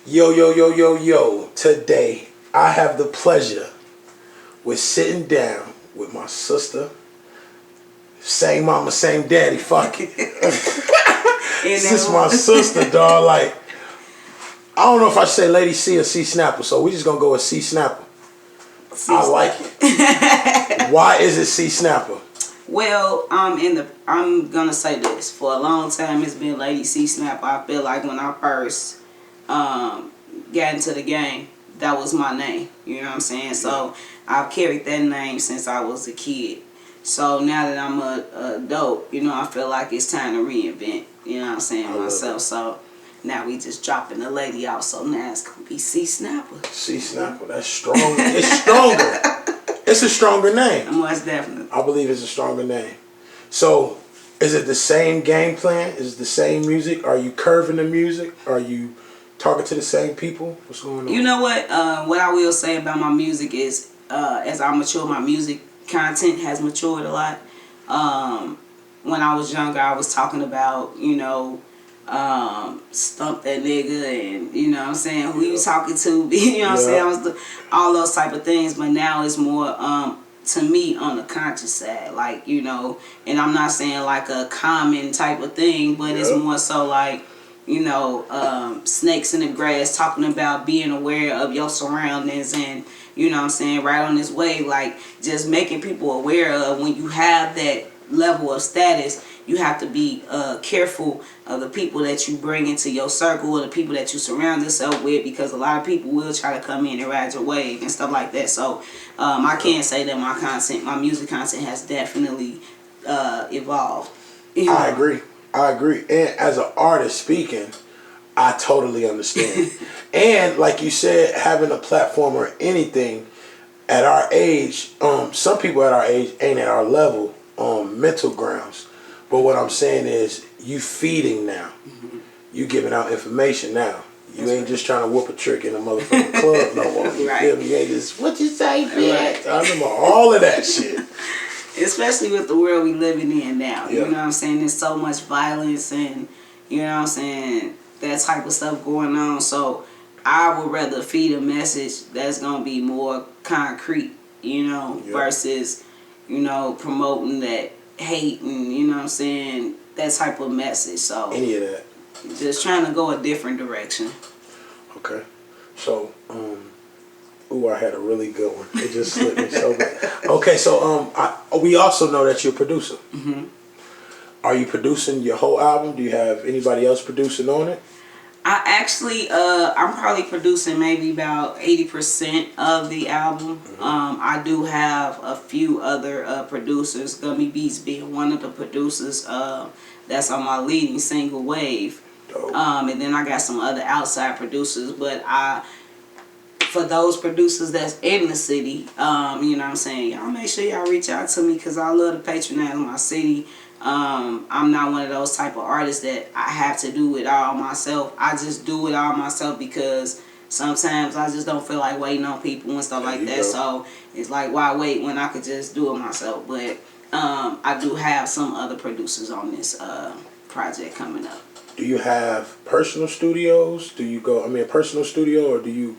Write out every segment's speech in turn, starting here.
Yo, yo, yo, yo, yo. Today, I have the pleasure with sitting down with my sister. Same mama, same daddy, fuck it. This is my sister, dog. Like, I don't know if I should say Ladi C or C Snappa, so we just gonna go with C Snappa. I like it. Why is it C Snappa? Well, I'm gonna say this. For a long time, it's been Ladi C Snappa. I feel like when I first got into the game, that was my name. You know what I'm saying? So I've carried that name since I was a kid. So now that I'm a adult, you know, I feel like it's time to reinvent. You know what I'm saying, myself. So now we just dropping the lady out. So now it's gonna be C Snappa. C Snappa. That's strong. It's stronger. It's a stronger name. Most definitely. I believe it's a stronger name. So, is it the same game plan? Is it the same music? Are you curving the music? Are you talking to the same people? What's going on? You know what? What I will say about my music is, as I mature, my music content has matured a lot. When I was younger, I was talking about, you know, stump that nigga and, you know what I'm saying, who you talking to, you know what I'm saying, I was all those type of things. But now it's more to me on the conscious side, like, you know, and I'm not saying like a common type of thing, but it's more so like, you know, snakes in the grass, talking about being aware of your surroundings and, you know what I'm saying, right on this wave, like just making people aware of when you have that level of status, you have to be careful of the people that you bring into your circle or the people that you surround yourself with, because a lot of people will try to come in and ride your wave and stuff like that. So I can say that my music content has definitely evolved. You know? I agree. And as an artist speaking, I totally understand. And like you said, having a platform or anything at our age, some people at our age ain't at our level on mental grounds. But what I'm saying is, you feeding now. You giving out information now. You ain't just trying to whoop a trick in a motherfucking club no more. You feel me? You ain't just, what you say, bitch? I remember all of that shit. Especially with the world we living in now. You know what I'm saying? There's so much violence and, you know what I'm saying, that type of stuff going on. So I would rather feed a message that's going to be more concrete, you know, versus, you know, promoting that hate and, you know what I'm saying, that type of message. So any of that, just trying to go a different direction. Okay. So I had a really good one. It just slipped me so bad. Okay, so we also know that you're a producer. Are you producing your whole album? Do you have anybody else producing on it? I actually, I'm probably producing maybe about 80% of the album. I do have a few other producers, Gummy Beats being one of the producers that's on my leading single, Wave. And then I got some other outside producers, but for those producers that's in the city, you know what I'm saying, y'all make sure y'all reach out to me, because I love to patronize my city. I'm not one of those type of artists that I have to do it all myself. I just do it all myself because sometimes I just don't feel like waiting on people and stuff like that. So it's like, why wait when I could just do it myself? But I do have some other producers on this project coming up. Do you have personal studios? Do you go, a personal studio, or do you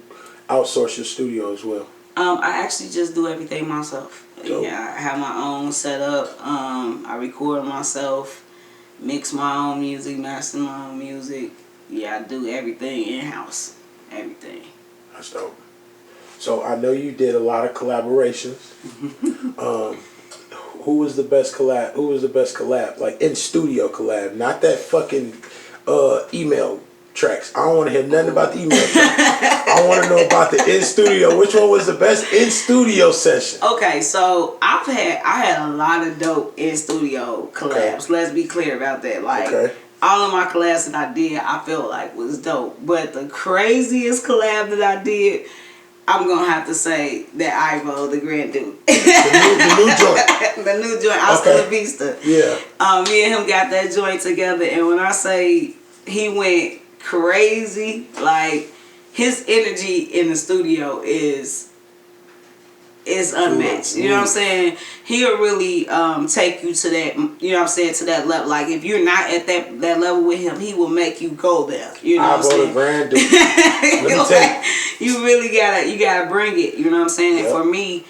outsource your studio as well? I actually just do everything myself. Dope. Yeah, I have my own setup. I record myself, mix my own music, master my own music. Yeah, I do everything in-house. Everything. That's dope. So I know you did a lot of collaborations. Who was the best collab? Who was the best collab? Like in studio collab, not that fucking email tracks. I don't want to hear nothing about the email tracks. I want to know about the in studio. Which one was the best in studio session? Okay, so I had a lot of dope in studio collabs. Okay. Let's be clear about that. Like all of my collabs that I did, I felt like was dope. But the craziest collab that I did, I'm gonna have to say that Ivo, the Grand Duke. the new joint. The new joint, Hasta La Vista. Yeah. Me and him got that joint together, and when I say he went crazy, like his energy in the studio is is unmatched. You know what I'm saying? He'll really take you to that, you know what I'm saying, to that level. Like if you're not at that level with him, he will make you go there. You know what I'm saying? Grand dude. Let me tell you. You really gotta bring it. You know what I'm saying? Yep. And for me,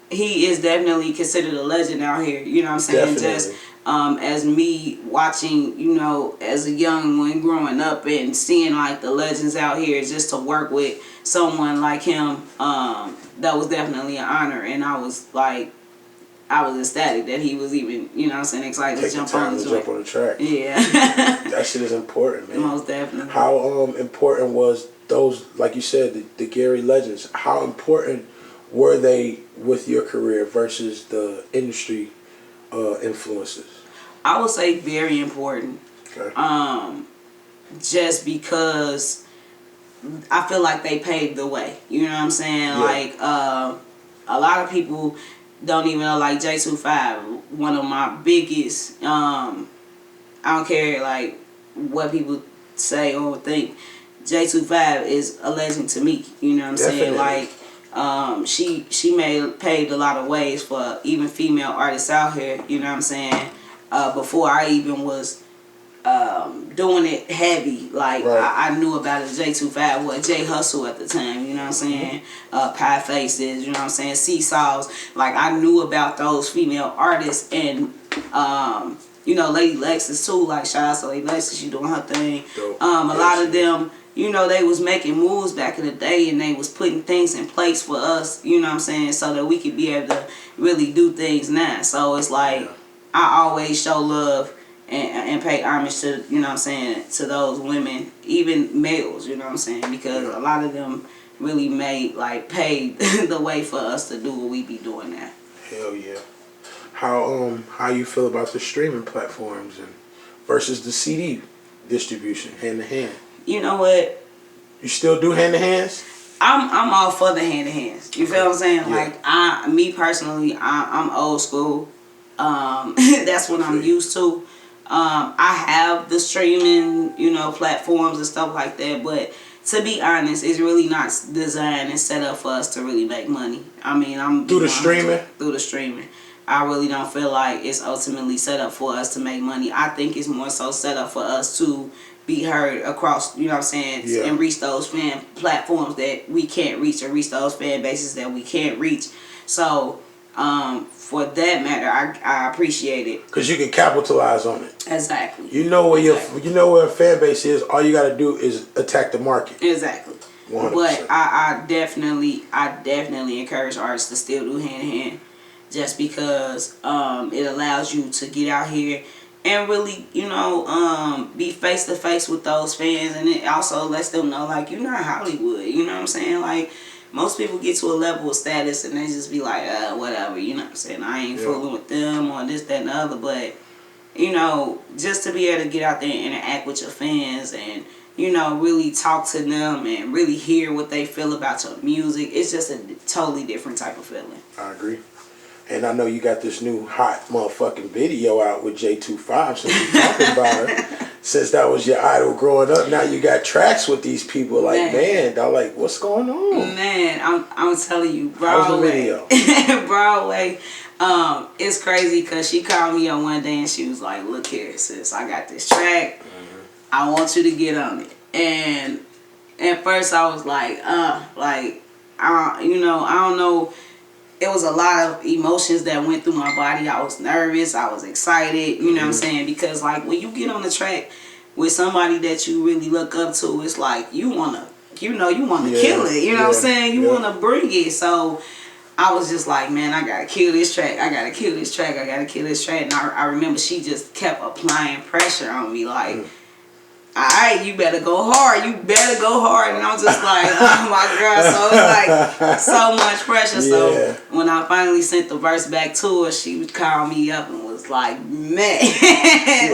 he is definitely considered a legend out here. You know what I'm saying? Definitely. Just as me watching, you know, as a young one growing up and seeing like the legends out here, just to work with someone like him, that was definitely an honor. And I was ecstatic that he was even, you know what I'm saying, excited to jump on the track. Yeah. That shit is important, man. Most definitely. How important was those, like you said, the Gary legends, how important were they with your career versus the industry influences? I would say very important. Okay. Just because I feel like they paved the way. You know what I'm saying? Yeah. Like a lot of people don't even know, like J25, one of my biggest, I don't care like what people say or think, J25 is a legend to me. You know what I'm saying? Like she paved a lot of ways for even female artists out here, you know what I'm saying? Before I even was doing it heavy, like I knew about it. J25, what J Hustle at the time, you know what I'm saying? Pie Faces, you know what I'm saying? Seesaws, like I knew about those female artists, and you know, Lady Lexus too. Like shout out to Lady Lexus, she doing her thing. A lot of them, you know, they was making moves back in the day, and they was putting things in place for us, you know what I'm saying, so that we could be able to really do things now. So it's like I always show love and pay homage to, you know what I'm saying, to those women, even males, you know what I'm saying, because a lot of them really paved the way for us to do what we be doing now. Hell yeah. How you feel about the streaming platforms and versus the CD distribution, hand to hand? You know what? You still do hand to hands? I'm all for the hand to hands. You feel what I'm saying? Yeah. Like me personally, I'm old school. That's what I'm used to. I have the streaming, you know, platforms and stuff like that, but to be honest, it's really not designed and set up for us to really make money. I mean, through the streaming. I really don't feel like it's ultimately set up for us to make money. I think it's more so set up for us to be heard across, you know what I'm saying, and reach those fan platforms that we can't reach, or reach those fan bases that we can't reach. So, for that matter, I appreciate it. Because you can capitalize on it. Exactly. You know where where a fan base is. All you got to do is attack the market. Exactly. 100%. But I definitely encourage artists to still do hand in hand, just because it allows you to get out here and really, you know, be face to face with those fans, and it also lets them know, like, you're not Hollywood. You know what I'm saying? Like, most people get to a level of status and they just be like, whatever, you know what I'm saying? I ain't fooling with them or this, that, and the other. But, you know, just to be able to get out there and interact with your fans and, you know, really talk to them and really hear what they feel about your music, it's just a totally different type of feeling. I agree. And I know you got this new hot motherfucking video out with J25, since you're talking about her. Since that was your idol growing up, now you got tracks with these people. Like, man, they're like, what's going on? Man, I'm telling you, Broadway. How's the video? Broadway, it's crazy because she called me on one day and she was like, look here, sis, I got this track. I want you to get on it. And at first I was like, you know, I don't know. It was a lot of emotions that went through my body. I was nervous. I was excited. You know what I'm saying? Because, like, when you get on the track with somebody that you really look up to, it's like you want to kill it. You know what I'm saying? You want to bring it. So I was just like, man, I got to kill this track. I got to kill this track. I got to kill this track. And I remember she just kept applying pressure on me, like, all right, you better go hard. You better go hard. And I'm just like, oh my God. So it's like so much pressure. So when I finally sent the verse back to her, she would call me up and was like, man.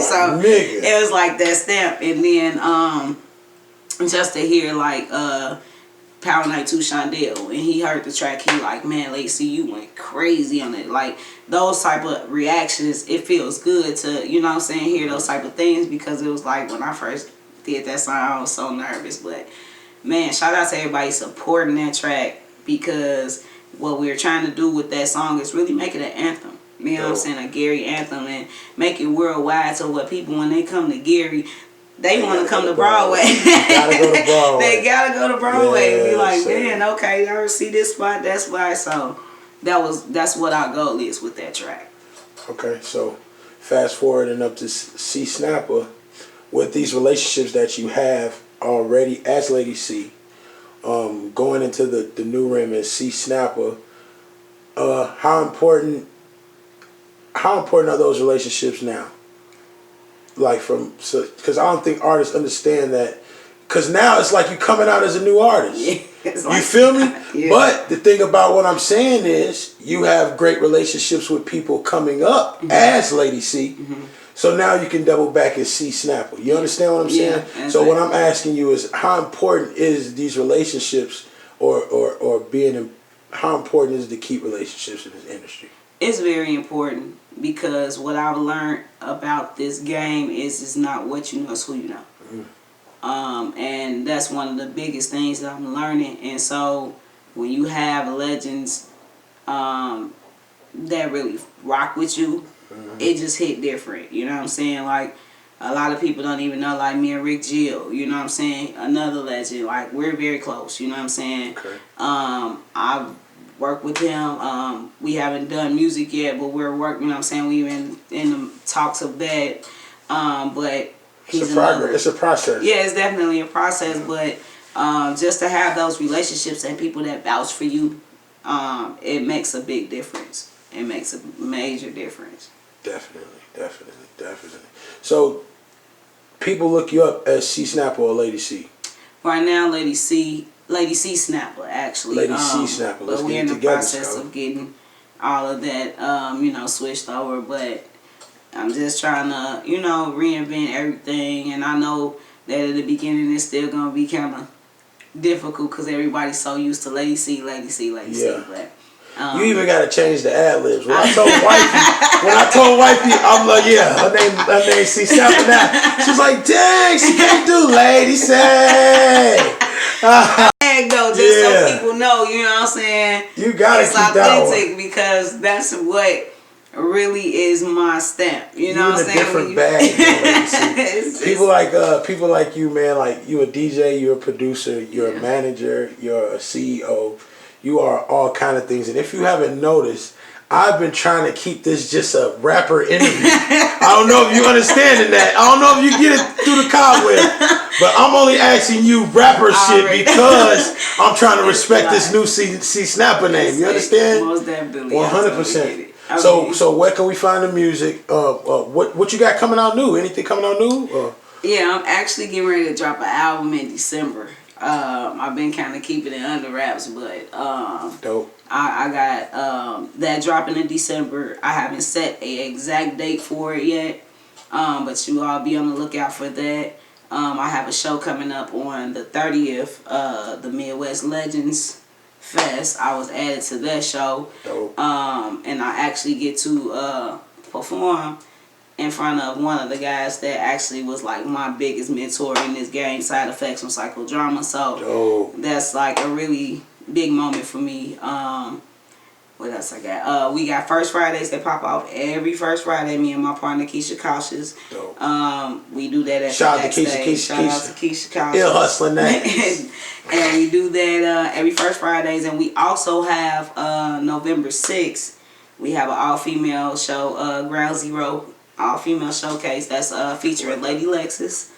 So it was like that stamp. And then just to hear like Power Night 2 Shondell, and he heard the track, he like, man, Ladi C, you went crazy on it. Like those type of reactions, it feels good to, you know what I'm saying, hear those type of things, because it was like when I first did that song, I was so nervous. But man, shout out to everybody supporting that track, because what we're trying to do with that song is really make it an anthem. You know what I'm saying? A Gary anthem, and make it worldwide, so what people, when they come to Gary, they want to come to Broadway. Gotta go to Broadway. They gotta go to Broadway and be like, so. man, okay, I ever see this spot, that spot. So that's what our goal is with that track. Okay, so fast forwarding up to C Snappa, with these relationships that you have already as Lady C, going into the new rim as C Snappa, how important are those relationships now? Like because I don't think artists understand that. Because now it's like you coming out as a new artist. Yeah, you feel me? Yeah. But the thing about what I'm saying is you have great relationships with people coming up as Lady C. So now you can double back as C Snappa. You understand what I'm saying? Exactly. So what I'm asking you is, how important is these relationships, or being, how important is it to keep relationships in this industry? It's very important, because what I've learned about this game is it's not what you know, it's who you know. And that's one of the biggest things that I'm learning. And so when you have legends that really rock with you, it just hit different. You know what I'm saying? Like, a lot of people don't even know, like me and Rick Gill, you know what I'm saying? Another legend. Like, we're very close, you know what I'm saying? Okay. I've worked with him. We haven't done music yet, but we're working, you know what I'm saying? We've been in the talks of that. But it's a progress. It's a process. Yeah, it's definitely a process, but just to have those relationships and people that vouch for you, it makes a big difference. It makes a major difference. Definitely. So, people look you up as C Snappa or Lady C? Right now, Lady C Snappa, actually. Lady C Snappa. But we're in the process of getting all of that, switched over, but I'm just trying to, reinvent everything, and I know that at the beginning it's still going to be kind of difficult because everybody's so used to Lady C. But, you even got to change the ad-libs. When I told wifey, I'm like, yeah, her name C Snappa now. She's like, dang, she can't do Lady C. So people know, you know what I'm saying? You got to keep that one. It's authentic, because that's what really is my stamp. You know what I'm saying? Different bag. People like you, man. Like, you a DJ, you're a producer, you're a manager, you're a CEO. You are all kind of things. And if you haven't noticed, I've been trying to keep this just a rapper interview. I don't know if you understanding that. I don't know if you get it through the cobweb. But I'm only asking you rapper shit because I'm trying to respect this new C Snappa name. You understand? Most definitely. 100%. So where can we find the music? What you got coming out new? Anything coming out new? Yeah, I'm actually getting ready to drop an album in December. I've been kind of keeping it under wraps, but dope. I got that dropping in December. I haven't set an exact date for it yet, but you all be on the lookout for that. I have a show coming up on the 30th, the Midwest Legends Fest. I was added to that show. Dope. And I actually get to perform in front of one of the guys that actually was like my biggest mentor in this game, Side Effects from Psychodrama. So that's like a really big moment for me. What else I got? We got First Fridays that pop off every first Friday. Me and my partner Keisha Cautious. We do that at Shout the out to backstage. Shout out to Keisha Cautious. Ill hustling that. And we do that every first Fridays, and we also have November 6th. We have an all-female show, Ground Zero all-female showcase. That's featuring Lady Lexus.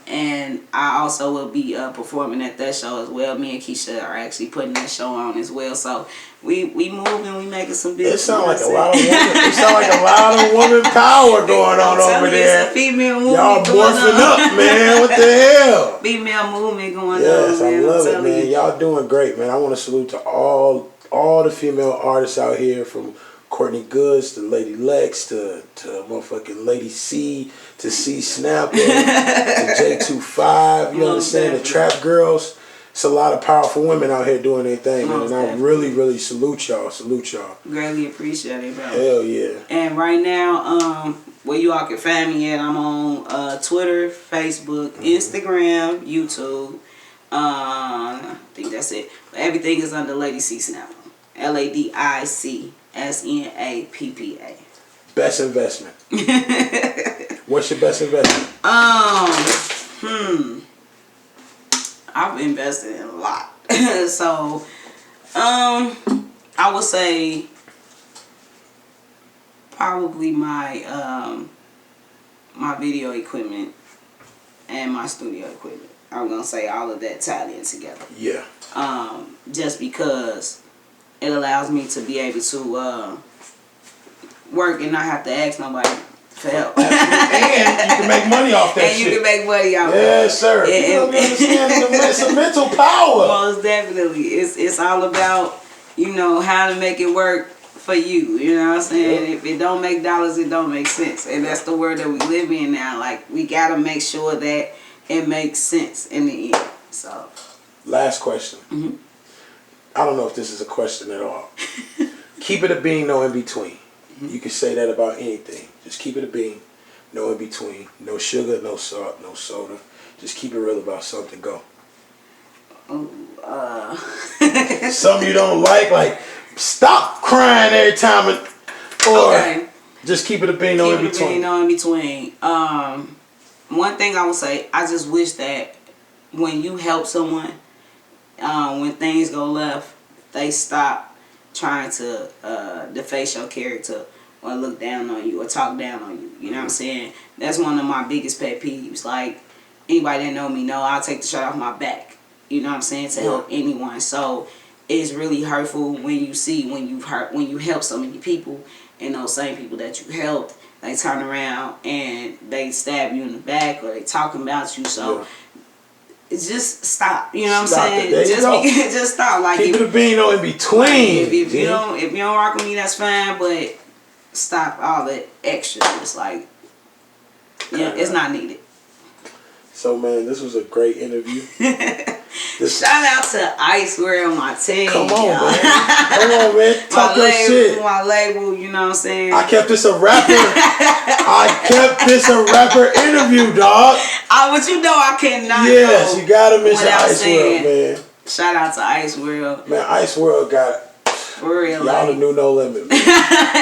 And I also will be performing at that show as well. Me and Keisha are actually putting that show on as well. So we moving, we making some big. It sounds like a lot of women. It sounds like a lot of woman power going on over there. It's a female movement. Y'all morphing up, man. What the hell? Female movement going on. Yes, I love it, man. Y'all doing great, man. I want to salute to all the female artists out here, from Courtney Goods to Lady Lex to motherfucking Lady C to C Snappa to J25. You understand? The Trap Girls. It's a lot of powerful women out here doing their thing, man. And I really, really salute y'all. Greatly appreciate it, bro. Hell yeah. And right now, where you all can find me at, I'm on Twitter, Facebook, Instagram, YouTube. I think that's it. But everything is under Ladi C Snappa. LADICSNAPPA. Best investment. What's your best investment? I've invested in a lot. So, I would say probably my my video equipment and my studio equipment. I'm gonna say all of that tied in together. Yeah. Just because it allows me to be able to work and not have to ask nobody for help. And you can make money off that and shit. You can make money off Yes, sir. You don't understand it's a mental power. Most definitely. It's all about, how to make it work for you. You know what I'm saying? Yep. If it don't make dollars, it don't make sense. And that's the world that we live in now. Like, we got to make sure that it makes sense in the end. So, last question. Mm-hmm. I don't know if this is a question at all. Keep it a bean, no in between. Mm-hmm. You can say that about anything. Just keep it a bean, no in between. No sugar, no salt, no soda. Just keep it real about something. Go. Something you don't like stop crying every time, or just keep it a bean, no in between. Keep it a bean, no in between. One thing I would say, I just wish that when you help someone, when things go left, they stop trying to deface your character or look down on you or talk down on you. You know what I'm saying? That's one of my biggest pet peeves. Like, anybody that know me know I'll take the shirt off my back. You know what I'm saying? To help anyone. So it's really hurtful when you see when you help so many people, and those same people that you helped, they turn around and they stab you in the back or they talking about you. So just stop. You know what I'm saying? Just stop. Like, keep it a bean, no in between. If you don't rock with me, that's fine. But stop all the extra. It's like, it's not needed. So, man, this was a great interview. Shout out to Ice World, my team. Come on, man. Come on, man. Talk your shit. My label, you know what I'm saying? I kept this a rapper. Interview, dog. But you know I cannot. Yes, you gotta mention Ice World, man. Shout out to Ice World. Man, Ice World got. For real, y'all the new No Limit, man.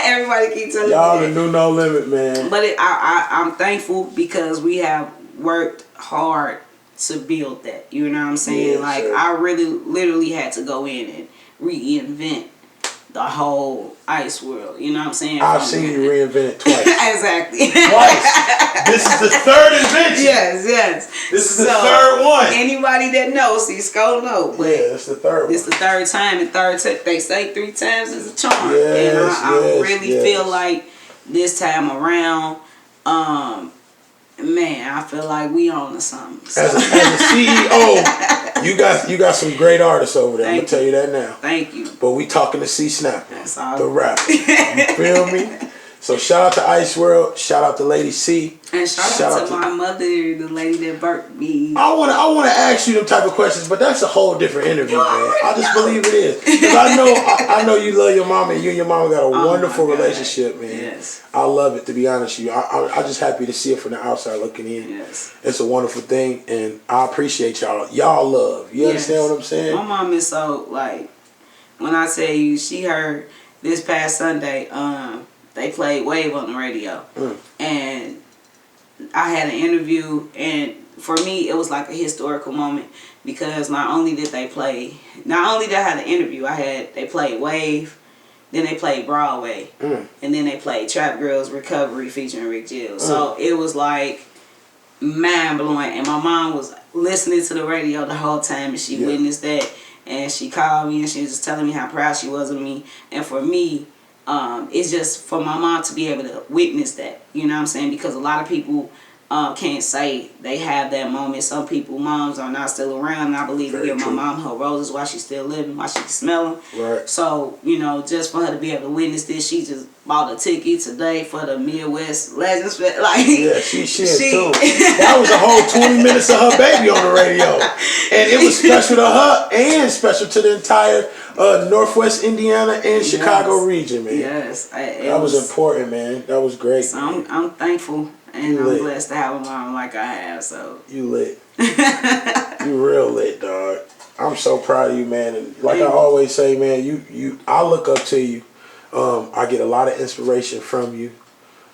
Everybody keep telling me y'all the new No Limit, man. But I'm thankful because we have worked hard to build that. You know what I'm saying? Yeah, like, sure. I really literally had to go in and reinvent the whole Ice World. You know what I'm saying? I've seen you reinvent it twice. Exactly. Twice. This is the third invention. Yes. This is the third one. Anybody that knows, Skull know. But it's the third one. It's the third time, and they say 3 times is a charm. Yes, and I really feel like this time around, man, I feel like we on to something. So. As a CEO, you got some great artists over there. I'm gonna tell you that now. Thank you. But we talking to C Snappa, that's all. The rapper. You feel me? So shout out to Ice World. Shout out to Ladi C. And shout out to my mother, the lady that birthed me. I wanna ask you them type of questions, but that's a whole different interview, man. I just believe it is. Because I know you love your mama, and you and your mama got a wonderful relationship, man. Yes. I love it, to be honest with you. I'm just happy to see it from the outside looking in. Yes. It's a wonderful thing, and I appreciate y'all. Y'all love. You understand what I'm saying? My mom is so, like, when I tell you, she heard this past Sunday, they played Wave on the radio. And I had an interview, and for me, it was like a historical moment because not only did I had an interview, they played Wave, then they played Broadway, and then they played Trap Girls Recovery featuring Rick Gill. So it was like mind blowing, and my mom was listening to the radio the whole time, and she witnessed that, and she called me and she was just telling me how proud she was of me. And for me, it's just for my mom to be able to witness that, you know what I'm saying? Because a lot of people can't say they have that moment. Some people, moms are not still around, and I believe to give my mom her roses while she's still living, while she can smell them. Right. So, just for her to be able to witness this, she just bought a ticket today for the Midwest Legends. Like, yeah, she too. That was a whole 20 minutes of her baby on the radio. And it was special to her and special to the entire Northwest Indiana and Chicago region, man. Yes. That was important, man. That was great. So I'm thankful. And I'm blessed to have a mom like I have, so. You lit. You real lit, dog. so proud of you, man. And like I always say, man, I look up to you. I get a lot of inspiration from you.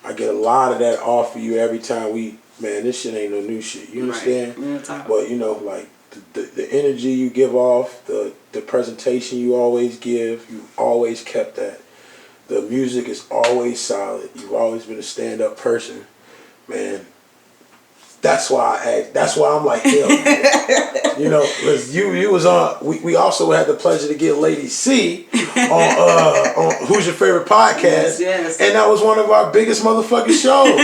I get a lot of that off of you every time man, this shit ain't no new shit. You understand? Right. But you know, like the energy you give off, the presentation you always give, you always kept that. The music is always solid. You've always been a stand-up person, man. That's why I asked. That's why I'm like, yo, you know, because you was on. We also had the pleasure to get Ladi C on Who's Your Favorite Podcast, yes. And that was one of our biggest motherfucking shows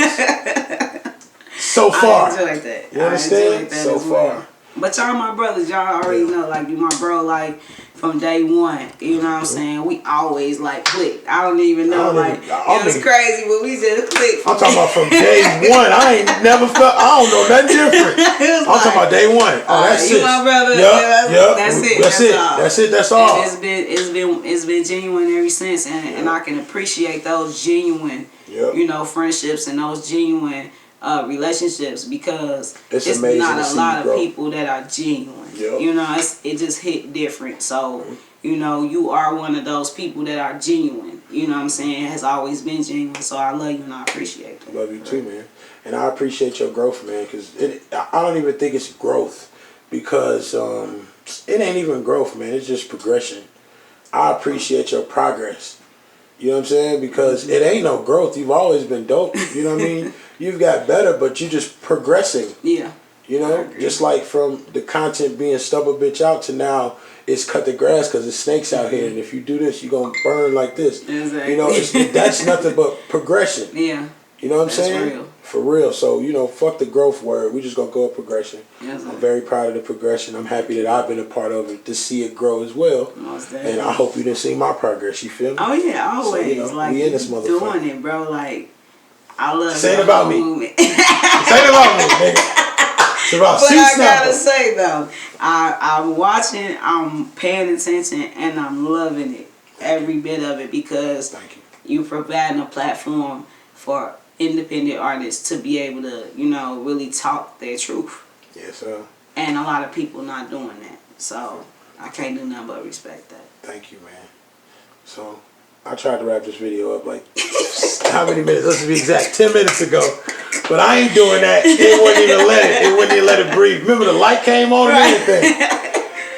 so far. I enjoyed that. You understand? So far. But y'all my brothers, y'all already know, like, you my bro, like, from day one, you know what I'm saying? We always, like, clicked. I don't even know, it was crazy, but we just clicked. I'm talking about from day one. I ain't never felt, I don't know nothing different. I'm talking about day one. Oh, that's it. You my brother. Yep. That's it. That's all. And it's been genuine ever since, and I can appreciate those genuine, you know, friendships and those genuine relationships, because it's not a lot of people that are genuine. You know, it just hit different. So, you know, you are one of those people that are genuine. You know what I'm saying? Has always been genuine. So I love you and I appreciate it. Love you too, man. And I appreciate your growth, man, because I don't even think it's growth, because it ain't even growth, man. It's just progression. I appreciate your progress. You know what I'm saying? Because it ain't no growth. You've always been dope. You know what I mean? You've got better, but you just progressing. Yeah. You know? Just like from the content being stub a bitch out to now it's cut the grass because there's snakes out here, and if you do this, you're going to burn like this. Exactly. You know, that's nothing but progression. Yeah. You know what I'm saying? Real. For real. So, you know, fuck the growth word. We just going to go with progression. Yes, I'm very proud of the progression. I'm happy that I've been a part of it to see it grow as well. And I hope you didn't see my progress. You feel me? Oh, yeah, always. So, you know, like, we in this motherfucker. doing it, bro. Like, I love Say it about me. movement. Say it about me, nigga. It's about But C I gotta Snappa. say, though, I'm watching, I'm paying attention, and I'm loving it. Every bit of it, because you providing a platform for independent artists to be able to, you know, really talk their truth. Yes, sir. And a lot of people not doing that. So I can't do nothing but respect that. Thank you, man. So I tried to wrap this video up like how many minutes? Let's be exact. 10 minutes ago. But I ain't doing that. It wouldn't even let it breathe. Remember the light came on and everything.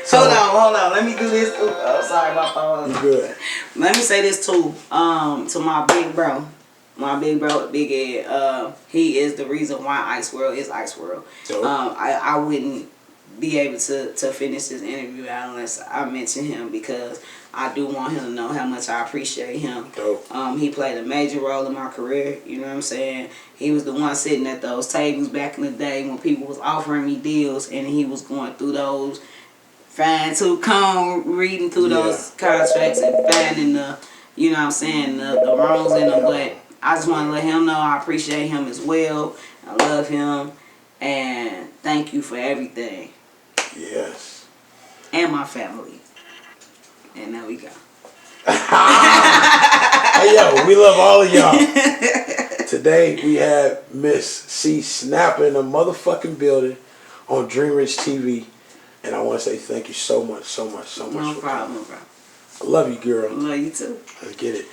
So, hold on. Let me do this too. Oh, sorry, my phone. You good. Let me say this too. To my big bro. My big bro, Big Ed, he is the reason why Ice World is Ice World. I wouldn't be able to finish this interview unless I mention him, because I do want him to know how much I appreciate him. He played a major role in my career, you know what I'm saying? He was the one sitting at those tables back in the day when people was offering me deals, and he was going through those, fine-tooth comb, reading through those contracts and finding the, you know what I'm saying, the wrongs in them. But I just want to let him know I appreciate him as well. I love him. And thank you for everything. Yes. And my family. And there we go. Hey, yo, we love all of y'all. Today, we have Miss C Snappa in the motherfucking building on Dream Rich TV. And I want to say thank you so much. No problem, bro. I love you, girl. I love you too. Let's get it.